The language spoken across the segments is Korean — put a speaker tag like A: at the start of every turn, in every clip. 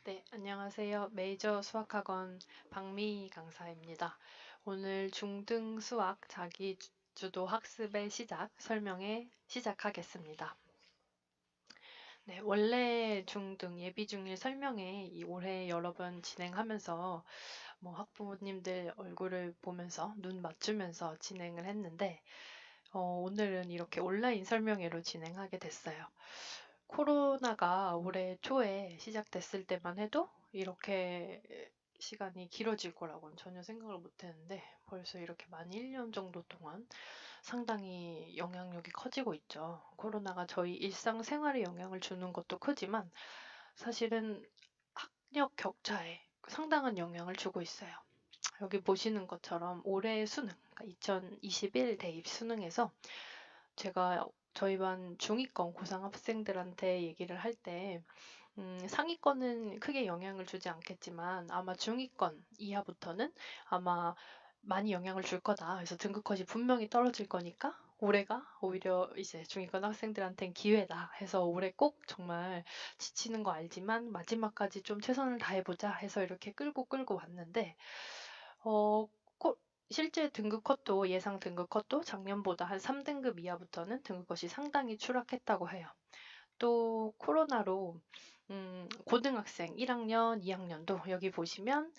A: 네, 안녕하세요. 메이저 수학학원 박미희 강사입니다. 오늘 중등 수학 자기 주도 학습의 시작 설명에 시작하겠습니다. 네, 원래 중등 예비 중일 설명회 올해 여러 번 진행하면서 학부모님들 얼굴을 보면서 눈 맞추면서 진행을 했는데 오늘은 이렇게 온라인 설명회로 진행하게 됐어요. 코로나가 올해 초에 시작됐을 때만 해도 이렇게 시간이 길어질 거라고는 전혀 생각을 못 했는데 벌써 이렇게 만 1년 정도 동안 상당히 영향력이 커지고 있죠. 코로나가 저희 일상생활에 영향을 주는 것도 크지만 사실은 학력 격차에 상당한 영향을 주고 있어요. 여기 보시는 것처럼 올해 수능, 그러니까 2021 대입 수능에서 제가 저희 반 중위권 고상 학생들한테 얘기를 할 때 상위권은 크게 영향을 주지 않겠지만 아마 중위권 이하부터는 아마 많이 영향을 줄 거다. 그래서 등급컷이 분명히 떨어질 거니까 올해가 오히려 이제 중위권 학생들한테는 기회다 해서 올해 꼭 정말 지치는 거 알지만 마지막까지 좀 최선을 다해보자 해서 이렇게 끌고 끌고 왔는데 어, 실제 등급 컷도 예상 등급 컷도 작년보다 한 3등급 이하부터는 등급 컷이 상당히 추락했다고 해요. 또 코로나로 고등학생 1학년, 2학년도 여기 보시면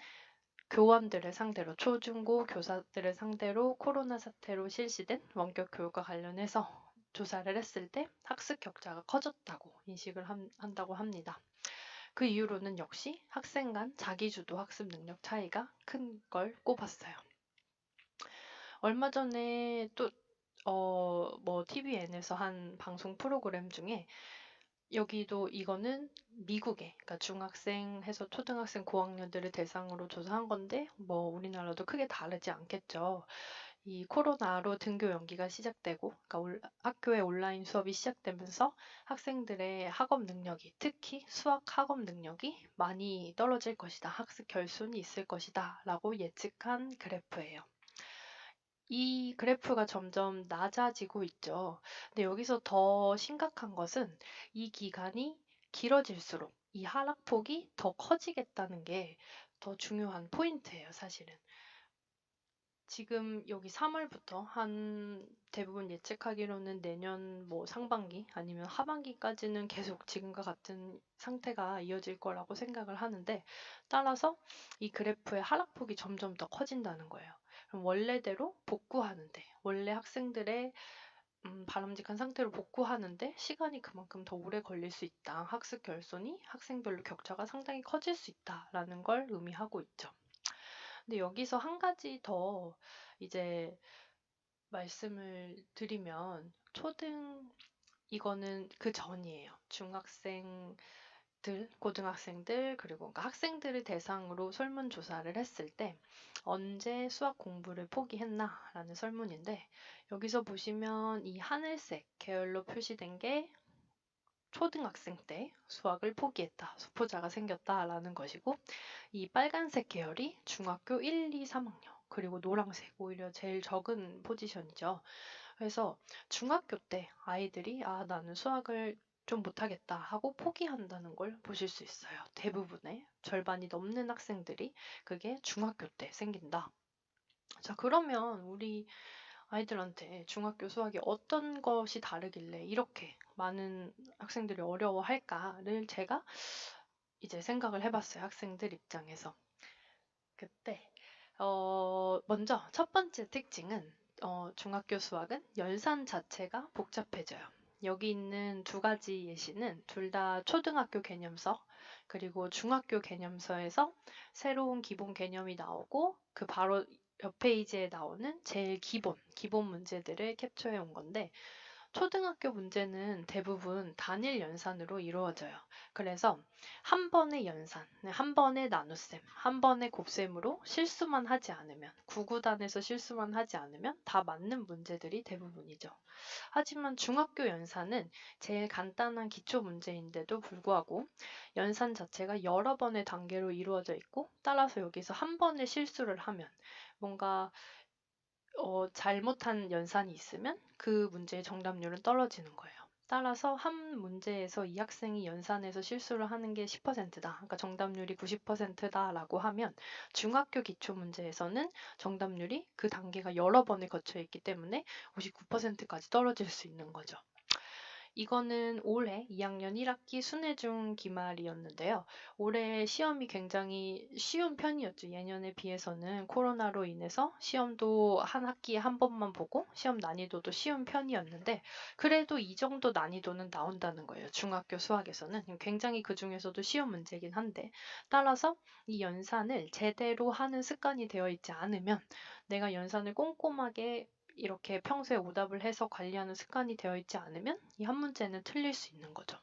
A: 교원들을 상대로 초중고 교사들을 상대로 코로나 사태로 실시된 원격 교육과 관련해서 조사를 했을 때 학습 격차가 커졌다고 인식을 한다고 합니다. 그 이유로는 역시 학생 간 자기주도 학습 능력 차이가 큰 걸 꼽았어요. 얼마 전에 또 TVN에서 한 방송 프로그램 중에 여기도 이거는 미국에 그러니까 중학생 해서 초등학생 고학년들을 대상으로 조사한 건데 우리나라도 크게 다르지 않겠죠. 이 코로나로 등교 연기가 시작되고 그러니까 학교의 온라인 수업이 시작되면서 학생들의 학업 능력이 특히 수학 학업 능력이 많이 떨어질 것이다. 학습 결손이 있을 것이다. 라고 예측한 그래프예요. 이 그래프가 점점 낮아지고 있죠. 근데 여기서 더 심각한 것은 이 기간이 길어질수록 이 하락폭이 더 커지겠다는 게 더 중요한 포인트예요, 사실은. 지금 여기 3월부터 한 대부분 예측하기로는 내년 상반기 아니면 하반기까지는 계속 지금과 같은 상태가 이어질 거라고 생각을 하는데 따라서 이 그래프의 하락폭이 점점 더 커진다는 거예요. 그럼 원래대로 복구하는데 원래 학생들의 바람직한 상태로 복구하는데 시간이 그만큼 더 오래 걸릴 수 있다. 학습 결손이 학생별로 격차가 상당히 커질 수 있다라는 걸 의미하고 있죠. 근데 여기서 한 가지 더 이제 말씀을 드리면 이거는 그 전이에요. 중학생들, 고등학생들, 그리고 그러니까 학생들을 대상으로 설문조사를 했을 때 언제 수학 공부를 포기했나? 라는 설문인데 여기서 보시면 이 하늘색 계열로 표시된 게 초등학생 때 수학을 포기했다, 수포자가 생겼다라는 것이고 이 빨간색 계열이 중학교 1, 2, 3학년 그리고 노란색 오히려 제일 적은 포지션이죠. 그래서 중학교 때 아이들이 나는 수학을 좀 못하겠다 하고 포기한다는 걸 보실 수 있어요. 대부분의 절반이 넘는 학생들이 그게 중학교 때 생긴다. 자, 그러면 우리 아이들한테 중학교 수학이 어떤 것이 다르길래 이렇게 많은 학생들이 어려워할까를 제가 이제 생각을 해봤어요. 학생들 입장에서. 그때 먼저 첫 번째 특징은 중학교 수학은 연산 자체가 복잡해져요. 여기 있는 두 가지 예시는 둘 다 초등학교 개념서 그리고 중학교 개념서에서 새로운 기본 개념이 나오고 그 바로 옆 페이지에 나오는 제일 기본 문제들을 캡처해 온 건데 초등학교 문제는 대부분 단일 연산으로 이루어져요. 그래서 한 번의 연산, 한 번의 나눗셈, 한 번의 곱셈으로 실수만 하지 않으면, 구구단에서 실수만 하지 않으면 다 맞는 문제들이 대부분이죠. 하지만 중학교 연산은 제일 간단한 기초 문제인데도 불구하고 연산 자체가 여러 번의 단계로 이루어져 있고 따라서 여기서 한 번의 실수를 하면 뭔가 잘못한 연산이 있으면 그 문제의 정답률은 떨어지는 거예요. 따라서 한 문제에서 이 학생이 연산해서 실수를 하는 게 10%다. 그러니까 정답률이 90%다라고 하면 중학교 기초 문제에서는 정답률이 그 단계가 여러 번에 거쳐 있기 때문에 59%까지 떨어질 수 있는 거죠. 이거는 올해 2학년 1학기 순회중 기말이었는데요. 올해 시험이 굉장히 쉬운 편이었죠. 예년에 비해서는 코로나로 인해서 시험도 한 학기에 한 번만 보고 시험 난이도도 쉬운 편이었는데 그래도 이 정도 난이도는 나온다는 거예요. 중학교 수학에서는 굉장히 그 중에서도 쉬운 문제긴 한데 따라서 이 연산을 제대로 하는 습관이 되어 있지 않으면 내가 연산을 꼼꼼하게 이렇게 평소에 오답을 해서 관리하는 습관이 되어 있지 않으면 이 한 문제는 틀릴 수 있는 거죠.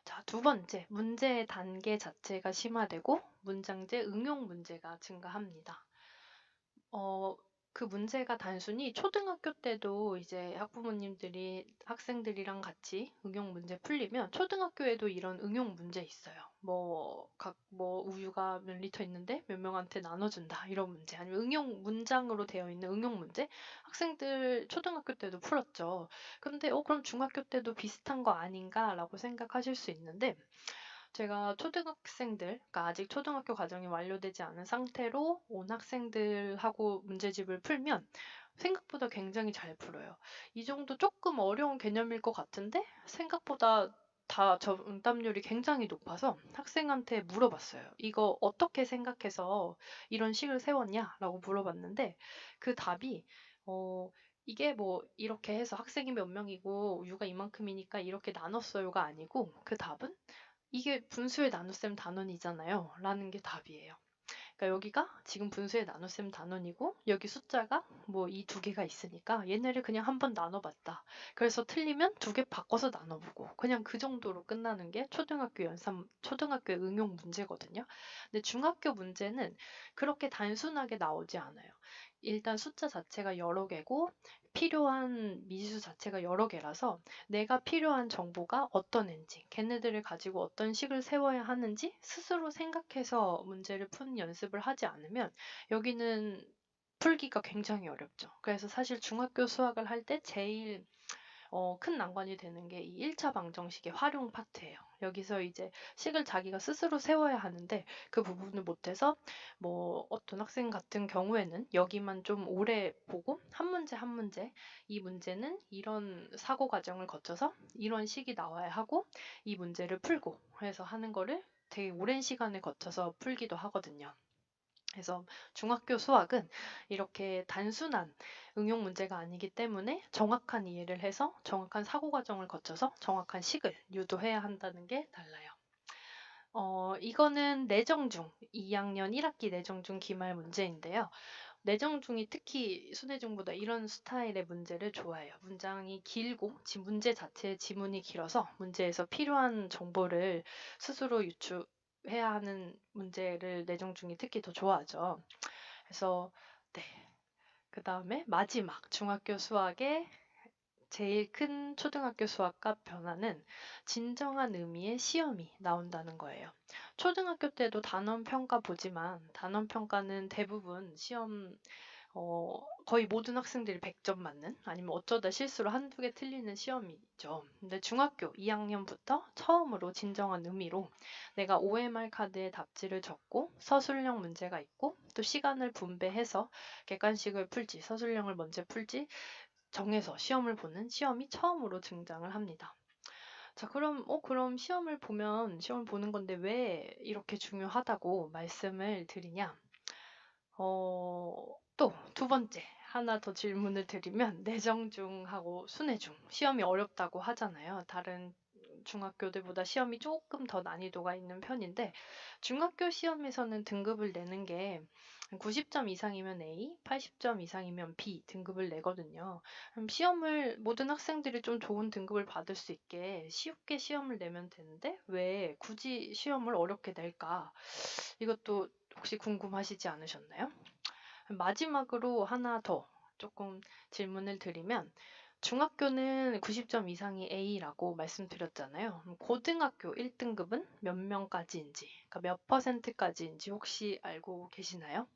A: 자, 두 번째, 문제의 단계 자체가 심화되고 문장제 응용 문제가 증가합니다. 그 문제가 단순히 초등학교 때도 이제 학부모님들이 학생들이랑 같이 응용 문제 풀리면 초등학교에도 이런 응용 문제 있어요. 뭐 우유가 몇 리터 있는데 몇 명한테 나눠준다 이런 문제 아니면 응용 문장으로 되어 있는 응용 문제 학생들 초등학교 때도 풀었죠. 근데 그럼 중학교 때도 비슷한 거 아닌가라고 생각하실 수 있는데 제가 초등학생들, 그러니까 아직 초등학교 과정이 완료되지 않은 상태로 온 학생들하고 문제집을 풀면 생각보다 굉장히 잘 풀어요. 이 정도 조금 어려운 개념일 것 같은데 생각보다 다 응답률이 굉장히 높아서 학생한테 물어봤어요. 이거 어떻게 생각해서 이런 식을 세웠냐? 라고 물어봤는데 그 답이 이게 뭐 이렇게 해서 학생이 몇 명이고 우유가 이만큼이니까 이렇게 나눴어요가 아니고 그 답은 이게 분수의 나눗셈 단원이잖아요. 라는 게 답이에요. 그러니까 여기가 지금 분수의 나눗셈 단원이고 여기 숫자가 뭐 이 두 개가 있으니까 얘네를 그냥 한번 나눠봤다. 그래서 틀리면 두 개 바꿔서 나눠보고 그냥 그 정도로 끝나는 게 초등학교 응용 문제거든요. 근데 중학교 문제는 그렇게 단순하게 나오지 않아요. 일단 숫자 자체가 여러 개고 필요한 미수 자체가 여러 개라서 내가 필요한 정보가 어떤 앤지, 걔네들을 가지고 어떤 식을 세워야 하는지 스스로 생각해서 문제를 푸는 연습을 하지 않으면 여기는 풀기가 굉장히 어렵죠. 그래서 사실 중학교 수학을 할 때 제일 큰 난관이 되는 게 이 1차 방정식의 활용 파트예요. 여기서 이제 식을 자기가 스스로 세워야 하는데 그 부분을 못해서 뭐 어떤 학생 같은 경우에는 여기만 좀 오래 보고 한 문제 한 문제 이 문제는 이런 사고 과정을 거쳐서 이런 식이 나와야 하고 이 문제를 풀고 해서 하는 거를 되게 오랜 시간을 거쳐서 풀기도 하거든요. 그래서 중학교 수학은 이렇게 단순한 응용 문제가 아니기 때문에 정확한 이해를 해서 정확한 사고 과정을 거쳐서 정확한 식을 유도해야 한다는 게 달라요. 이거는 내정중, 2학년 1학기 내정중 기말 문제인데요. 내정중이 특히 순회중보다 이런 스타일의 문제를 좋아해요. 문장이 길고 문제 자체의 지문이 길어서 문제에서 필요한 정보를 스스로 유추해야 하는 문제를 내정중이 특히 더 좋아하죠. 그래서 네. 그다음에 마지막 중학교 수학의 제일 큰 초등학교 수학과 변화는 진정한 의미의 시험이 나온다는 거예요. 초등학교 때도 단원 평가 보지만 단원 평가는 대부분 시험 거의 모든 학생들이 100점 맞는 아니면 어쩌다 실수로 한두 개 틀리는 시험이죠. 근데 중학교 2학년부터 처음으로 진정한 의미로 내가 OMR 카드에 답지를 적고 서술형 문제가 있고 또 시간을 분배해서 객관식을 풀지 서술형을 먼저 풀지 정해서 시험을 보는 시험이 처음으로 등장을 합니다. 자, 그럼 시험을 보는 건데 왜 이렇게 중요하다고 말씀을 드리냐? 또 두 번째 하나 더 질문을 드리면 내정중하고 순회중 시험이 어렵다고 하잖아요. 다른 중학교들보다 시험이 조금 더 난이도가 있는 편인데 중학교 시험에서는 등급을 내는 게 90점 이상이면 A, 80점 이상이면 B 등급을 내거든요. 그럼 시험을 모든 학생들이 좀 좋은 등급을 받을 수 있게 쉽게 시험을 내면 되는데 왜 굳이 시험을 어렵게 낼까? 이것도 혹시 궁금하시지 않으셨나요? 마지막으로 하나 더 조금 질문을 드리면 중학교는 90점 이상이 A라고 말씀드렸잖아요. 그럼 고등학교 1등급은 몇 명까지인지, 그러니까 몇 퍼센트까지인지 혹시 알고 계시나요?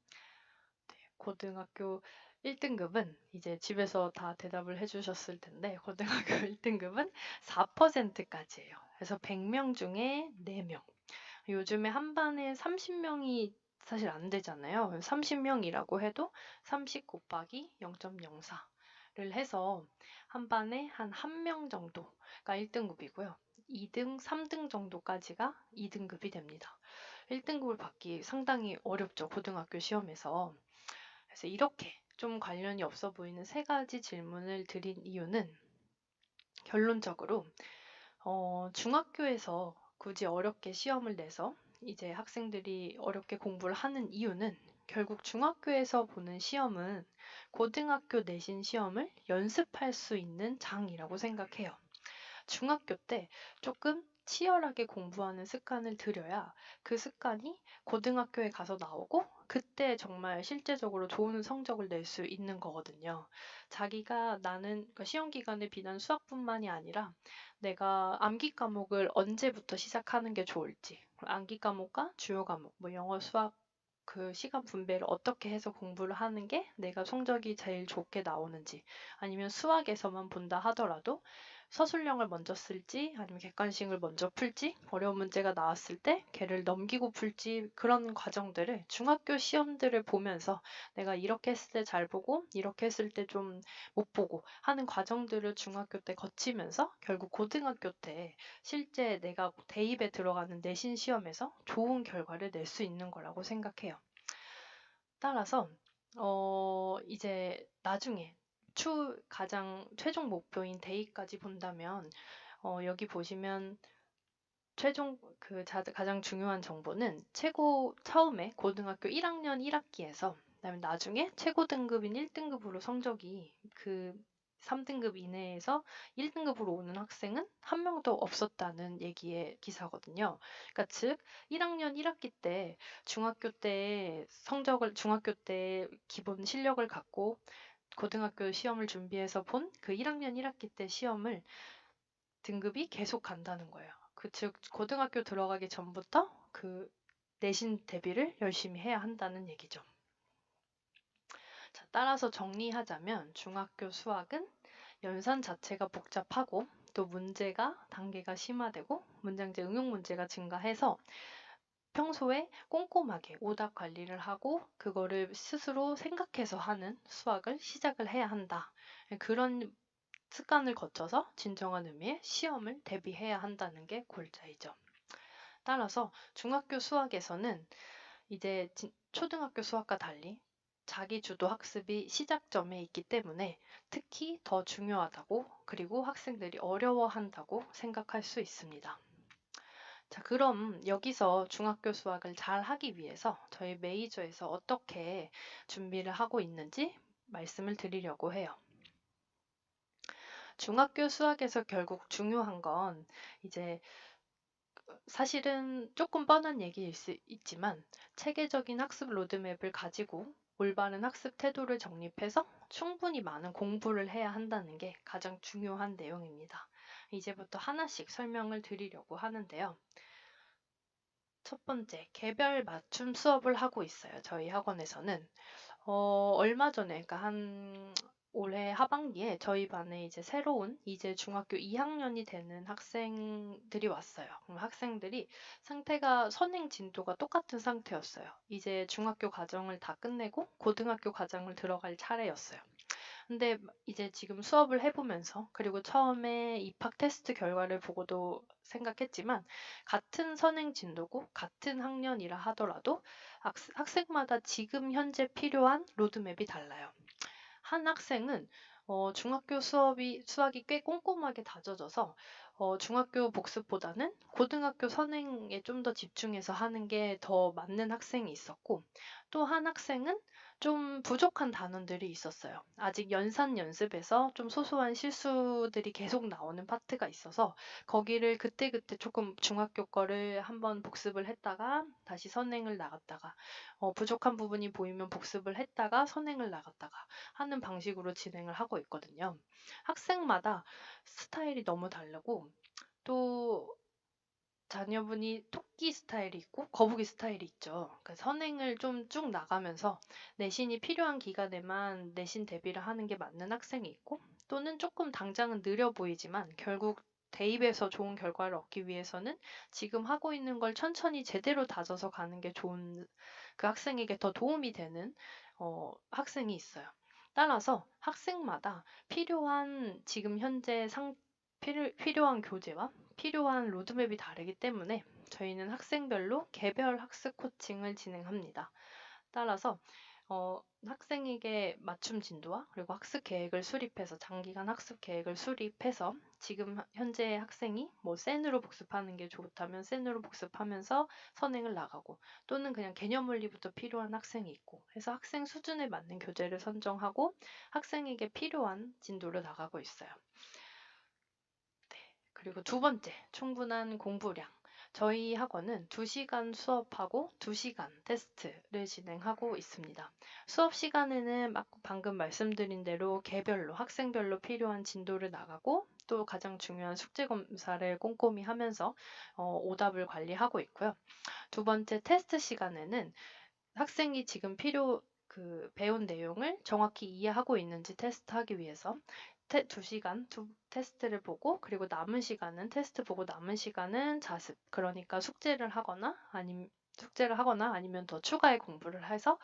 A: 네, 고등학교 1등급은 이제 집에서 다 대답을 해주셨을 텐데, 고등학교 1등급은 4%까지예요. 그래서 100명 중에 4명. 요즘에 한 반에 30명이 사실 안 되잖아요. 30명이라고 해도 30 곱하기 0.04를 해서 한 반에 한 1명 정도가 1등급이고요. 2등, 3등 정도까지가 2등급이 됩니다. 1등급을 받기 상당히 어렵죠, 고등학교 시험에서. 그래서 이렇게 좀 관련이 없어 보이는 세 가지 질문을 드린 이유는 결론적으로 중학교에서 굳이 어렵게 시험을 내서 이제 학생들이 어렵게 공부를 하는 이유는 결국 중학교에서 보는 시험은 고등학교 내신 시험을 연습할 수 있는 장이라고 생각해요. 중학교 때 조금 치열하게 공부하는 습관을 들여야 그 습관이 고등학교에 가서 나오고 그때 정말 실제적으로 좋은 성적을 낼 수 있는 거거든요. 자기가 나는 그러니까 시험 기간에 비단 수학뿐만이 아니라 내가 암기 과목을 언제부터 시작하는 게 좋을지, 암기 과목과 주요 과목, 뭐 영어, 수학 그 시간 분배를 어떻게 해서 공부를 하는 게 내가 성적이 제일 좋게 나오는지, 아니면 수학에서만 본다 하더라도 서술형을 먼저 쓸지 아니면 객관식을 먼저 풀지, 어려운 문제가 나왔을 때 걔를 넘기고 풀지, 그런 과정들을 중학교 시험들을 보면서 내가 이렇게 했을 때 잘 보고 이렇게 했을 때 좀 못 보고 하는 과정들을 중학교 때 거치면서 결국 고등학교 때 실제 내가 대입에 들어가는 내신 시험에서 좋은 결과를 낼 수 있는 거라고 생각해요. 따라서 이제 나중에 가장 최종 목표인 대입까지 본다면 여기 보시면 최종 가장 중요한 정보는 처음에 고등학교 1학년 1학기에서 그다음에 나중에 최고 등급인 1등급으로 성적이 그 3등급 이내에서 1등급으로 오는 학생은 한 명도 없었다는 얘기의 기사거든요. 그러니까 즉 1학년 1학기 때 중학교 때 기본 실력을 갖고 고등학교 시험을 준비해서 본 그 1학년 1학기 때 시험을 등급이 계속 간다는 거예요. 즉 고등학교 들어가기 전부터 그 내신 대비를 열심히 해야 한다는 얘기죠. 자, 따라서 정리하자면 중학교 수학은 연산 자체가 복잡하고 또 문제가 단계가 심화되고 문장제 응용 문제가 증가해서 평소에 꼼꼼하게 오답 관리를 하고 그거를 스스로 생각해서 하는 수학을 시작을 해야 한다. 그런 습관을 거쳐서 진정한 의미의 시험을 대비해야 한다는 게 골자이죠. 따라서 중학교 수학에서는 이제 초등학교 수학과 달리 자기 주도 학습이 시작점에 있기 때문에 특히 더 중요하다고, 그리고 학생들이 어려워한다고 생각할 수 있습니다. 자, 그럼 여기서 중학교 수학을 잘 하기 위해서 저희 메이저에서 어떻게 준비를 하고 있는지 말씀을 드리려고 해요. 중학교 수학에서 결국 중요한 건 이제 사실은 조금 뻔한 얘기일 수 있지만 체계적인 학습 로드맵을 가지고 올바른 학습 태도를 정립해서 충분히 많은 공부를 해야 한다는 게 가장 중요한 내용입니다. 이제부터 하나씩 설명을 드리려고 하는데요. 첫 번째, 개별 맞춤 수업을 하고 있어요. 저희 학원에서는. 얼마 전에, 그러니까 올해 하반기에 저희 반에 이제 새로운 이제 중학교 2학년이 되는 학생들이 왔어요. 그럼 학생들이 상태가 선행 진도가 똑같은 상태였어요. 이제 중학교 과정을 다 끝내고 고등학교 과정을 들어갈 차례였어요. 근데 이제 지금 수업을 해보면서 그리고 처음에 입학 테스트 결과를 보고도 생각했지만 같은 선행 진도고 같은 학년이라 하더라도 학생마다 지금 현재 필요한 로드맵이 달라요. 한 학생은 중학교 수학이 꽤 꼼꼼하게 다져져서 중학교 복습보다는 고등학교 선행에 좀 더 집중해서 하는 게 더 맞는 학생이 있었고, 또 한 학생은 좀 부족한 단원들이 있었어요. 아직 연산 연습에서 좀 소소한 실수들이 계속 나오는 파트가 있어서 거기를 그때그때 조금 중학교 거를 한번 복습을 했다가 다시 선행을 나갔다가 부족한 부분이 보이면 복습을 했다가 선행을 나갔다가 하는 방식으로 진행을 하고 있거든요. 학생마다 스타일이 너무 다르고 또 자녀분이 토끼 스타일이 있고 거북이 스타일이 있죠. 그러니까 선행을 좀 쭉 나가면서 내신이 필요한 기간에만 내신 대비를 하는 게 맞는 학생이 있고, 또는 조금 당장은 느려 보이지만 결국 대입에서 좋은 결과를 얻기 위해서는 지금 하고 있는 걸 천천히 제대로 다져서 가는 게 좋은, 그 학생에게 더 도움이 되는 학생이 있어요. 따라서 학생마다 필요한 지금 현재 필요한 교재와 필요한 로드맵이 다르기 때문에 저희는 학생별로 개별 학습 코칭을 진행합니다. 따라서 학생에게 맞춤 진도와 그리고 학습 계획을 수립해서, 장기간 학습 계획을 수립해서 지금 현재 학생이 뭐 센으로 복습하는 게 좋다면 센으로 복습하면서 선행을 나가고, 또는 그냥 개념 원리부터 필요한 학생이 있고 해서 학생 수준에 맞는 교재를 선정하고 학생에게 필요한 진도를 나가고 있어요. 그리고 두 번째, 충분한 공부량. 저희 학원은 2시간 수업하고 2시간 테스트를 진행하고 있습니다. 수업 시간에는 방금 말씀드린 대로 개별로, 학생별로 필요한 진도를 나가고, 또 가장 중요한 숙제 검사를 꼼꼼히 하면서 오답을 관리하고 있고요. 두 번째, 테스트 시간에는 학생이 지금 배운 내용을 정확히 이해하고 있는지 테스트하기 위해서 2시간 테스트를 보고, 그리고 남은 시간은 테스트 보고 남은 시간은 자습, 그러니까 숙제를 하거나 아니면 더 추가의 공부를 해서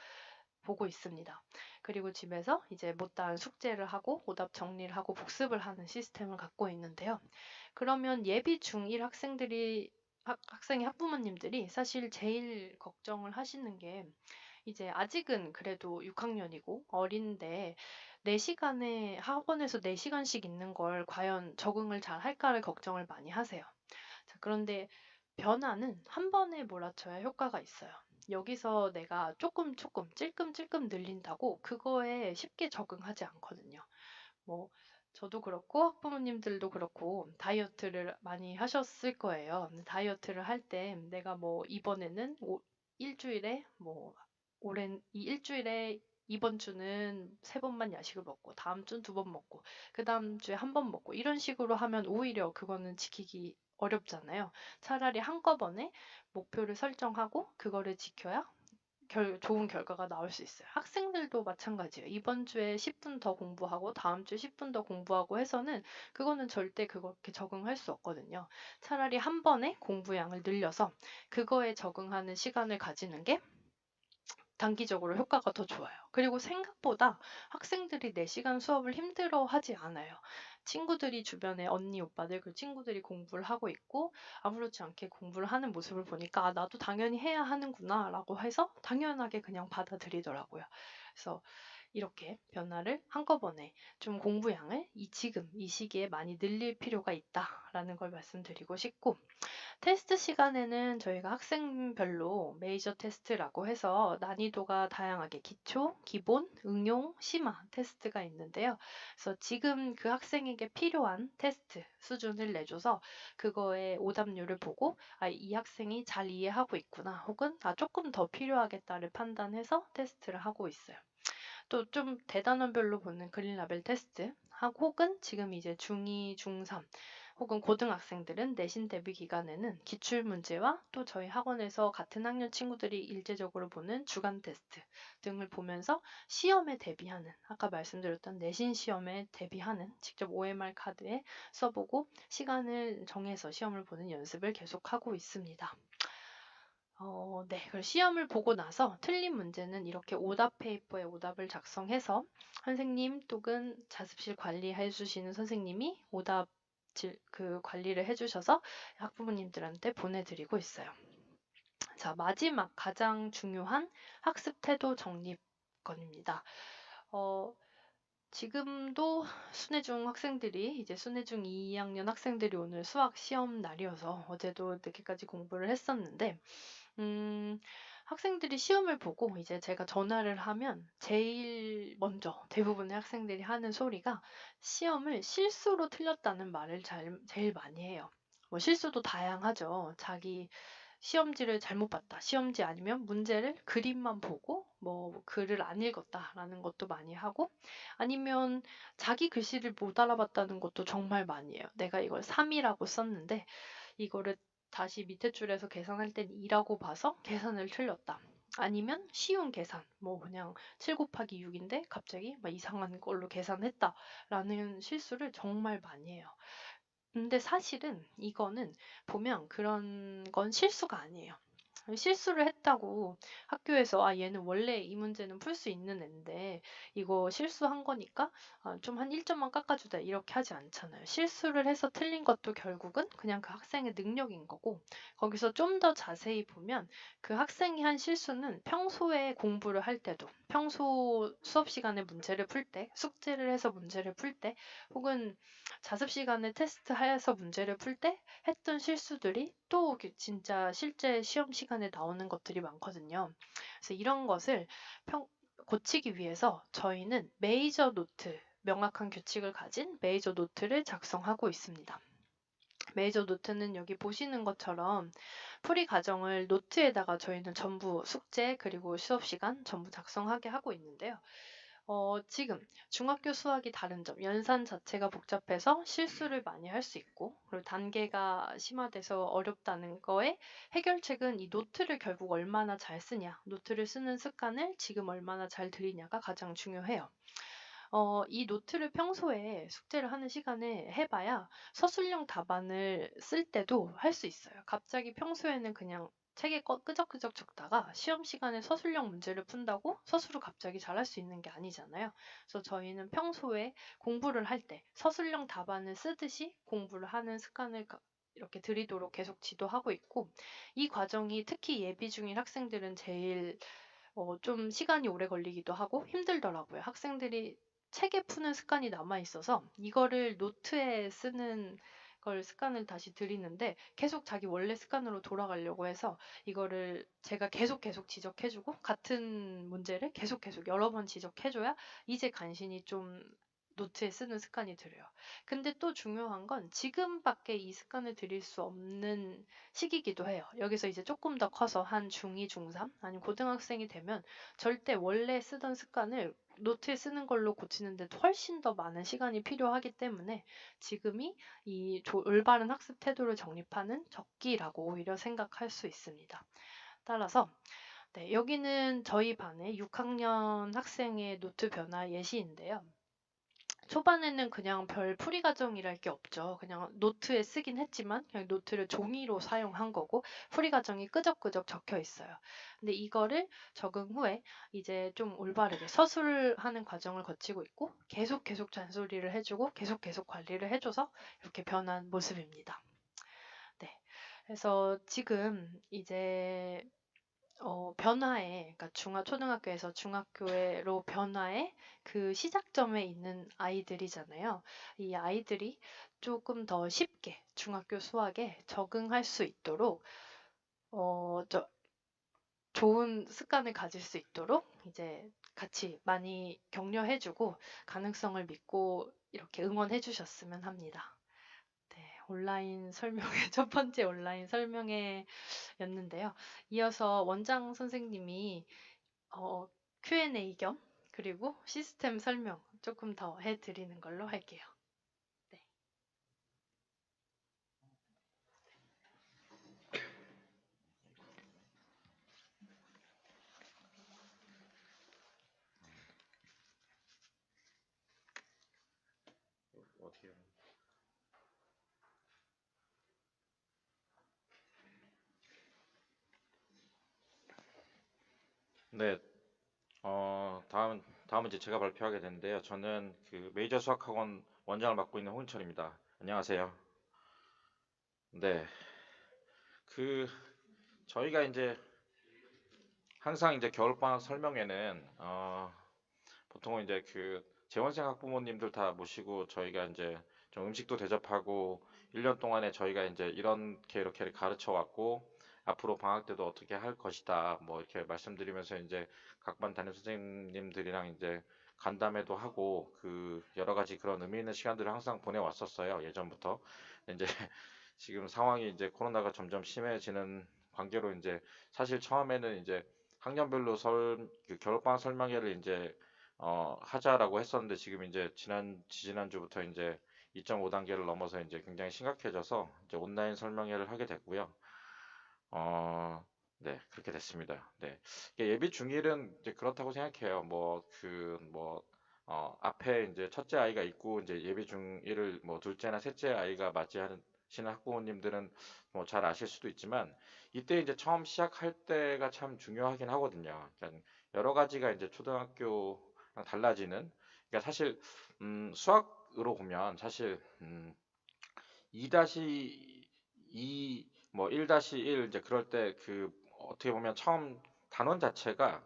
A: 보고 있습니다. 그리고 집에서 이제 못다한 숙제를 하고 오답 정리를 하고 복습을 하는 시스템을 갖고 있는데요. 그러면 예비 중1 학생의 학부모님들이 사실 제일 걱정을 하시는 게, 이제 아직은 그래도 6학년이고 어린데 4시간에 학원에서 4시간씩 있는 걸 과연 적응을 잘 할까를 걱정을 많이 하세요. 자, 그런데 변화는 한 번에 몰아쳐야 효과가 있어요. 여기서 내가 조금 찔끔찔끔 늘린다고 그거에 쉽게 적응하지 않거든요. 뭐 저도 그렇고 학부모님들도 그렇고 다이어트를 많이 하셨을 거예요. 다이어트를 할 때 내가 뭐 이번에는 일주일에 뭐 오랜 이 일주일에 이번 주는 3번만 야식을 먹고 다음 주는 2번 먹고 그 다음 주에 1번 먹고 이런 식으로 하면 오히려 그거는 지키기 어렵잖아요. 차라리 한꺼번에 목표를 설정하고 그거를 지켜야 좋은 결과가 나올 수 있어요. 학생들도 마찬가지예요. 이번 주에 10분 더 공부하고 다음 주에 10분 더 공부하고 해서는 그거는 절대 그렇게 적응할 수 없거든요. 차라리 한 번에 공부량을 늘려서 그거에 적응하는 시간을 가지는 게 단기적으로 효과가 더 좋아요. 그리고 생각보다 학생들이 4시간 수업을 힘들어하지 않아요. 친구들이 주변에 언니, 오빠들, 그 친구들이 공부를 하고 있고 아무렇지 않게 공부를 하는 모습을 보니까 아, 나도 당연히 해야 하는구나 라고 해서 당연하게 그냥 받아들이더라고요. 그래서 이렇게 변화를 한꺼번에 좀 공부량을 지금 이 시기에 많이 늘릴 필요가 있다라는 걸 말씀드리고 싶고, 테스트 시간에는 저희가 학생별로 메이저 테스트라고 해서 난이도가 다양하게 기초, 기본, 응용, 심화 테스트가 있는데요. 그래서 지금 그 학생에게 필요한 테스트 수준을 내줘서 그거의 오답률을 보고 아, 이 학생이 잘 이해하고 있구나, 혹은 아, 조금 더 필요하겠다를 판단해서 테스트를 하고 있어요. 또 좀 대단원별로 보는 그린 라벨 테스트, 혹은 지금 이제 중2, 중3 혹은 고등학생들은 내신 대비 기간에는 기출 문제와 또 저희 학원에서 같은 학년 친구들이 일제적으로 보는 주간 테스트 등을 보면서 시험에 대비하는, 아까 말씀드렸던 내신 시험에 대비하는, 직접 OMR 카드에 써보고 시간을 정해서 시험을 보는 연습을 계속하고 있습니다. 네. 그리고 시험을 보고 나서 틀린 문제는 이렇게 오답 페이퍼에 오답을 작성해서 선생님 또는 자습실 관리해 주시는 선생님이 그 관리를 해주셔서 학부모님들한테 보내드리고 있어요. 자, 마지막 가장 중요한 학습 태도 정립건입니다. 지금도 순회중 학생들이, 이제 순회중 2학년 학생들이 오늘 수학 시험 날이어서 어제도 늦게까지 공부를 했었는데, 학생들이 시험을 보고 이제 제가 전화를 하면 제일 먼저 대부분의 학생들이 하는 소리가 시험을 실수로 틀렸다는 말을 제일 많이 해요. 뭐 실수도 다양하죠. 자기 시험지를 잘못 봤다, 시험지 아니면 문제를 그림만 보고 뭐 글을 안 읽었다라는 것도 많이 하고, 아니면 자기 글씨를 못 알아봤다는 것도 정말 많이 해요. 내가 이걸 3이라고 썼는데 이거를 다시 밑에 줄에서 계산할 땐 2라고 봐서 계산을 틀렸다. 아니면 쉬운 계산, 뭐 그냥 7 곱하기 6인데 갑자기 막 이상한 걸로 계산했다라는 실수를 정말 많이 해요. 근데 사실은 이거는 보면 그런 건 실수가 아니에요. 실수를 했다고 학교에서 아 얘는 원래 이 문제는 풀 수 있는 앤데 이거 실수한 거니까 좀 한 1점만 깎아주자 이렇게 하지 않잖아요. 실수를 해서 틀린 것도 결국은 그냥 그 학생의 능력인 거고 거기서 좀 더 자세히 보면 그 학생이 한 실수는 평소에 공부를 할 때도 평소 수업 시간에 문제를 풀 때 숙제를 해서 문제를 풀 때 혹은 자습 시간에 테스트해서 문제를 풀 때 했던 실수들이 또 진짜 실제 시험 시간에 나오는 것들이 많거든요. 그래서 이런 것을 고치기 위해서 저희는 메이저 노트, 명확한 규칙을 가진 메이저 노트를 작성하고 있습니다. 메이저 노트는 여기 보시는 것처럼 풀이 과정을 노트에다가 저희는 전부 숙제 그리고 수업 시간 전부 작성하게 하고 있는데요. 지금 중학교 수학이 다른 점, 연산 자체가 복잡해서 실수를 많이 할 수 있고, 그리고 단계가 심화돼서 어렵다는 거에 해결책은 이 노트를 결국 얼마나 잘 쓰냐, 노트를 쓰는 습관을 지금 얼마나 잘 들이냐가 가장 중요해요. 이 노트를 평소에 숙제를 하는 시간에 해봐야 서술형 답안을 쓸 때도 할 수 있어요. 갑자기 평소에는 그냥 책에 끄적끄적 적다가 시험 시간에 서술형 문제를 푼다고 서술을 갑자기 잘할 수 있는 게 아니잖아요. 그래서 저희는 평소에 공부를 할 때 서술형 답안을 쓰듯이 공부를 하는 습관을 이렇게 들이도록 계속 지도하고 있고 이 과정이 특히 예비 중인 학생들은 제일 좀 시간이 오래 걸리기도 하고 힘들더라고요. 학생들이 책에 푸는 습관이 남아 있어서 이거를 노트에 쓰는 걸 습관을 다시 들이는데 계속 자기 원래 습관으로 돌아가려고 해서 이거를 제가 계속 지적해주고 같은 문제를 계속 여러 번 지적해줘야 이제 간신히 좀 노트에 쓰는 습관이 들어요. 근데 또 중요한 건 지금밖에 이 습관을 들일 수 없는 시기이기도 해요. 여기서 이제 조금 더 커서 한 중2, 중3 아니면 고등학생이 되면 절대 원래 쓰던 습관을 노트에 쓰는 걸로 고치는데 훨씬 더 많은 시간이 필요하기 때문에 지금이 이 올바른 학습 태도를 정립하는 적기라고 오히려 생각할 수 있습니다. 따라서 네, 여기는 저희 반의 6학년 학생의 노트 변화 예시인데요. 초반에는 그냥 별 풀이 과정이랄 게 없죠. 그냥 노트에 쓰긴 했지만 그냥 노트를 종이로 사용한 거고 풀이 과정이 끄적끄적 적혀 있어요. 근데 이거를 적응 후에 이제 좀 올바르게 서술하는 과정을 거치고 있고 계속 잔소리를 해주고 계속 관리를 해줘서 이렇게 변한 모습입니다. 네. 그래서 지금 이제 변화에, 그러니까 초등학교에서 중학교로 변화에 그 시작점에 있는 아이들이잖아요. 이 아이들이 조금 더 쉽게 중학교 수학에 적응할 수 있도록, 좋은 습관을 가질 수 있도록 이제 같이 많이 격려해주고 가능성을 믿고 이렇게 응원해 주셨으면 합니다. 네, 온라인 설명회, 첫 번째 온라인 설명회였는데요. 이어서 원장 선생님이 Q&A 겸 그리고 시스템 설명 조금 더 해드리는 걸로 할게요. 네.
B: 어떻게 네, 다음은 이제 제가 발표하게 되는데요. 저는 그 메이저 수학학원 원장을 맡고 있는 홍인철입니다. 안녕하세요. 네, 그 저희가 이제 항상 이제 겨울방학 설명회는 보통은 이제 그 재원생 학부모님들 다 모시고 저희가 이제 좀 음식도 대접하고 1년 동안에 저희가 이제 이렇게 가르쳐 왔고 앞으로 방학 때도 어떻게 할 것이다 뭐 이렇게 말씀드리면서 이제 각 반 담임 선생님들이랑 이제 간담회도 하고 그 여러 가지 그런 의미 있는 시간들을 항상 보내왔었어요, 예전부터. 이제 지금 상황이 이제 코로나가 점점 심해지는 관계로 이제 사실 처음에는 이제 학년별로 그 겨울방학 설명회를 이제 하자라고 했었는데 지금 이제 지난주부터 이제 2.5단계를 넘어서 이제 굉장히 심각해져서 이제 온라인 설명회를 하게 됐고요. 네, 그렇게 됐습니다. 네. 이게 예비 중일은 이제 그렇다고 생각해요. 앞에 이제 첫째 아이가 있고 이제 예비 중일을 뭐 둘째나 셋째 아이가 맞이하시는 학부모님들은 뭐 잘 아실 수도 있지만 이때 이제 처음 시작할 때가 참 중요하긴 하거든요. 그러니까 여러 가지가 이제 초등학교랑 달라지는, 그러니까 사실 수학으로 보면 사실 2-2 뭐 1-1 이제 그럴 때 그 어떻게 보면 처음 단원 자체가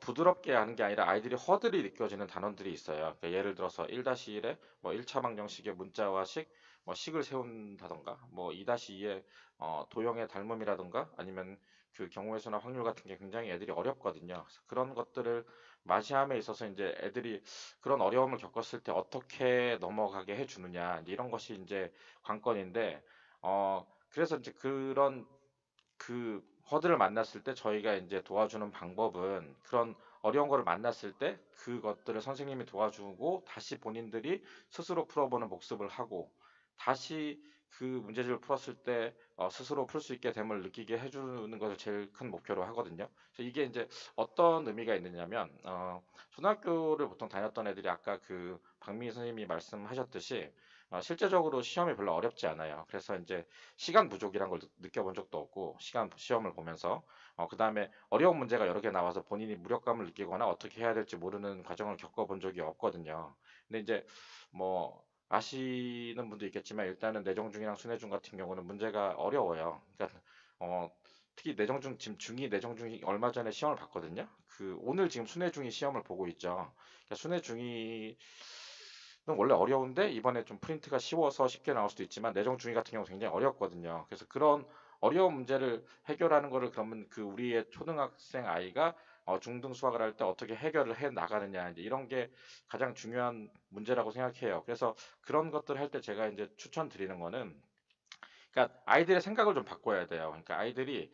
B: 부드럽게 하는 게 아니라 아이들이 허들이 느껴지는 단원들이 있어요. 그러니까 예를 들어서 1-1에 뭐 1차 방정식의 문자와 식, 뭐 식을 세운다던가, 뭐 2-2의 도형의 닮음이라던가, 아니면 그 경우의 수나 확률 같은 게 굉장히 애들이 어렵거든요. 그래서 그런 것들을 맞이함에 있어서 이제 애들이 그런 어려움을 겪었을 때 어떻게 넘어가게 해주느냐, 이런 것이 이제 관건인데, 그래서 이제 그런 그 허들을 만났을 때 저희가 이제 도와주는 방법은, 그런 어려운 거를 만났을 때 그것들을 선생님이 도와주고 다시 본인들이 스스로 풀어보는 복습을 하고, 다시 그 문제집을 풀었을 때 스스로 풀 수 있게 됨을 느끼게 해주는 것을 제일 큰 목표로 하거든요. 그래서 이게 이제 어떤 의미가 있느냐면, 초등학교를 보통 다녔던 애들이 아까 그 박미 선생님이 말씀하셨듯이 실제적으로 시험이 별로 어렵지 않아요. 그래서 이제 시간 부족이란 걸 느껴본 적도 없고, 시험을 보면서 그다음에 어려운 문제가 여러 개 나와서 본인이 무력감을 느끼거나 어떻게 해야 될지 모르는 과정을 겪어본 적이 없거든요. 근데 이제 뭐 아시는 분도 있겠지만, 일단은 내정중이랑 순회중 같은 경우는 문제가 어려워요. 그러니까 어, 특히 내정중, 지금 중2 내정중이 얼마 전에 시험을 봤거든요. 오늘 지금 순회중이 시험을 보고 있죠. 그러니까 순회중이 원래 어려운데 이번에 좀 프린트가 쉬워서 쉽게 나올 수도 있지만, 내정 중위 같은 경우 굉장히 어렵거든요. 그래서 그런 어려운 문제를 해결하는 거를, 그러면 그 우리의 초등학생 아이가 중등 수학을 할 때 어떻게 해결을 해 나가느냐, 이제 이런 게 가장 중요한 문제라고 생각해요. 그래서 그런 것들을 할 때 제가 이제 추천드리는 거는, 그러니까 아이들의 생각을 좀 바꿔야 돼요. 그러니까 아이들이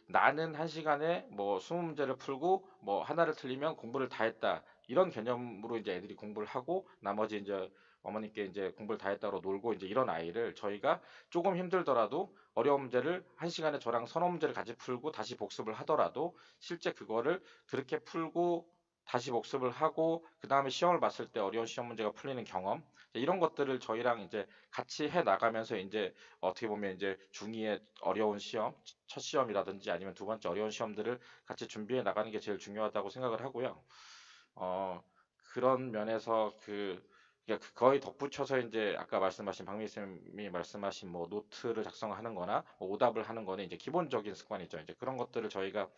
B: 나는 한 시간에 뭐 20문제를 풀고 뭐 하나를 틀리면 공부를 다 했다, 이런 개념으로 이제 애들이 공부를 하고, 나머지 이제 어머니께 이제 공부를 다 했다고 놀고, 이제 이런 아이를 저희가 조금 힘들더라도 어려운 문제를 한 시간에 저랑 서너 문제를 같이 풀고 다시 복습을 하더라도, 실제 그거를 그렇게 풀고 다시 복습을 하고 그 다음에 시험을 봤을 때 어려운 시험 문제가 풀리는 경험, 이런 것들을 저희랑 이제 같이 해 나가면서 이제 어떻게 보면 이제 중2의 어려운 시험, 첫 시험이라든지 아니면 두 번째 어려운 시험들을 같이 준비해 나가는 게 제일 중요하다고 생각을 하고요. 어, 그런 면에서 그러니까 거의 덧붙여서 이제 아까 말씀하신 박미 쌤이 말씀하신 뭐 노트를 작성하는 거나 뭐 오답을 하는 거는 이제 기본적인 습관이죠. 이제 그런 것들을 저희가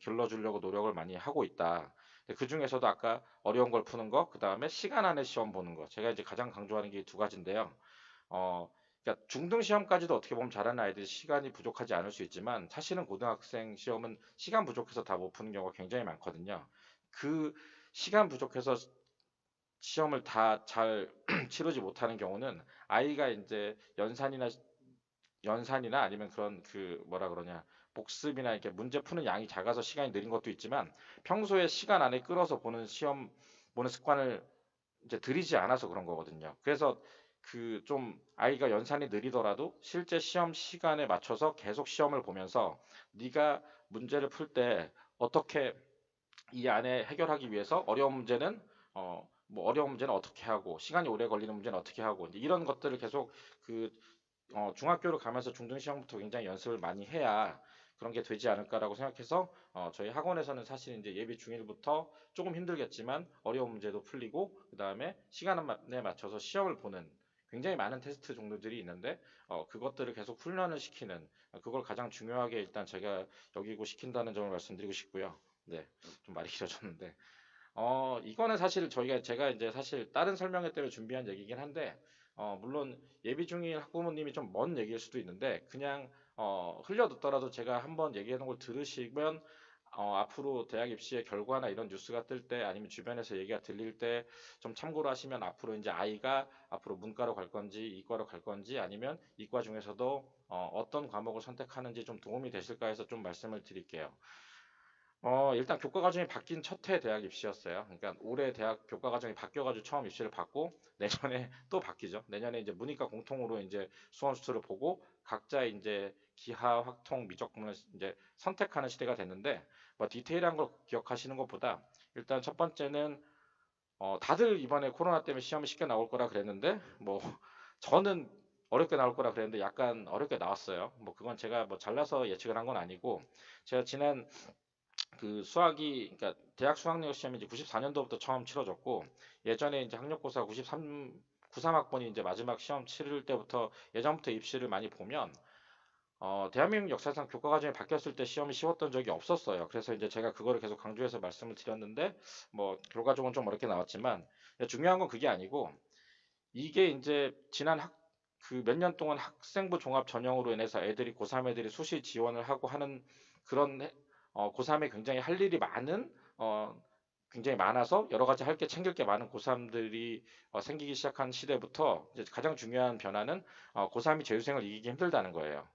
B: 길러주려고 노력을 많이 하고 있다. 그 중에서도 아까 어려운 걸 푸는 거, 그 다음에 시간 안에 시험 보는 거, 제가 이제 가장 강조하는 게 두 가지인데요. 그러니까 중등 시험까지도 어떻게 보면 잘하는 아이들이 시간이 부족하지 않을 수 있지만, 사실은 고등학생 시험은 시간 부족해서 다 못 푸는 경우가 굉장히 많거든요. 그 시간 부족해서 시험을 다 잘 치르지 못하는 경우는, 아이가 이제 연산이나 아니면 그런 뭐라 그러냐, 복습이나 이렇게 문제 푸는 양이 작아서 시간이 느린 것도 있지만, 평소에 시간 안에 끌어서 보는 시험 보는 습관을 이제 들이지 않아서 그런 거거든요. 그래서 좀 아이가 연산이 느리더라도 실제 시험 시간에 맞춰서 계속 시험을 보면서, 네가 문제를 풀 때 어떻게 이 안에 해결하기 위해서 어려운 문제는 어떻게 하고, 시간이 오래 걸리는 문제는 어떻게 하고, 이제 이런 것들을 계속 그 중학교로 가면서 중등 시험부터 굉장히 연습을 많이 해야 그런 게 되지 않을까라고 생각해서, 저희 학원에서는 사실 이제 예비 중일부터 조금 힘들겠지만 어려운 문제도 풀리고, 그 다음에 시간에 맞춰서 시험을 보는 굉장히 많은 테스트 종류들이 있는데, 그것들을 계속 훈련을 시키는, 그걸 가장 중요하게 일단 제가 여기고 시킨다는 점을 말씀드리고 싶고요. 네, 좀 말이 길어졌는데, 이거는 사실 제가 이제 사실 다른 설명회 때문에 준비한 얘기긴 한데, 물론 예비 중인 학부모님이 좀 먼 얘기일 수도 있는데, 그냥 흘려 듣더라도 제가 한번 얘기하는 걸 들으시면, 앞으로 대학 입시의 결과나 이런 뉴스가 뜰 때, 아니면 주변에서 얘기가 들릴 때 좀 참고로 하시면, 앞으로 이제 아이가 앞으로 문과로 갈 건지 이과로 갈 건지, 아니면 이과 중에서도 어떤 과목을 선택하는지 좀 도움이 되실까 해서 좀 말씀을 드릴게요. 일단 교과 과정이 바뀐 첫 해 대학 입시였어요. 그러니까 올해 대학 교과 과정이 바뀌어가지고 처음 입시를 받고 내년에 또 바뀌죠. 내년에 이제 문이과 공통으로 이제 수원 수투를 보고 각자 이제 기하, 확통, 미적분을 이제 선택하는 시대가 됐는데 뭐 디테일한 걸 기억하시는 것보다 일단 첫 번째는 다들 이번에 코로나 때문에 시험이 쉽게 나올 거라 그랬는데 뭐 저는 어렵게 나올 거라 그랬는데 약간 어렵게 나왔어요. 뭐 그건 제가 뭐 잘나서 예측을 한 건 아니고 제가 지난 그 수학이 그러니까 대학 수학능력 시험이 이제 94년도부터 처음 치러졌고 예전에 이제 학력고사 93학번이 이제 마지막 시험 치를 때부터 예전부터 입시를 많이 보면 대한민국 역사상 교과 과정이 바뀌었을 때 시험이 쉬웠던 적이 없었어요. 그래서 이제 제가 그거를 계속 강조해서 말씀을 드렸는데 뭐 결과적으로는 좀 어렵게 나왔지만 중요한 건 그게 아니고 이게 이제 지난 그 몇 년 동안 학생부 종합 전형으로 인해서 애들이 고3 애들이 수시 지원을 하고 하는 그런 고3에 굉장히 할 일이 많은 굉장히 많아서 여러 가지 할 게 챙길 게 많은 고3들이 생기기 시작한 시대부터 이제 가장 중요한 변화는 고3이 재수생을 이기기 힘들다는 거예요.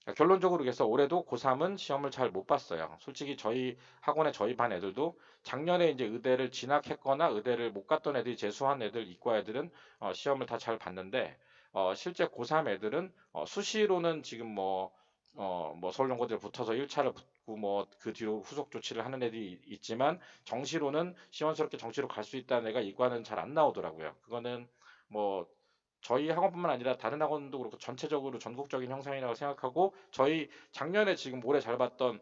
B: 그러니까 결론적으로 그래서 올해도 고3은 시험을 잘 못 봤어요. 솔직히 저희 학원의 저희 반 애들도 작년에 이제 의대를 진학했거나 의대를 못 갔던 애들이 재수한 애들, 이과 애들은 시험을 다 잘 봤는데 실제 고3 애들은 수시로는 지금 뭐 서울연고들 붙어서 1차를 붙고 뭐 그 뒤로 후속 조치를 하는 애들이 있지만 정시로는 시원스럽게 정시로 갈 수 있다는 애가 이과는 잘 안 나오더라고요. 그거는 뭐 저희 학원뿐만 아니라 다른 학원도 그렇고 전체적으로 전국적인 형상이라고 생각하고 저희 작년에 지금 올해 잘 봤던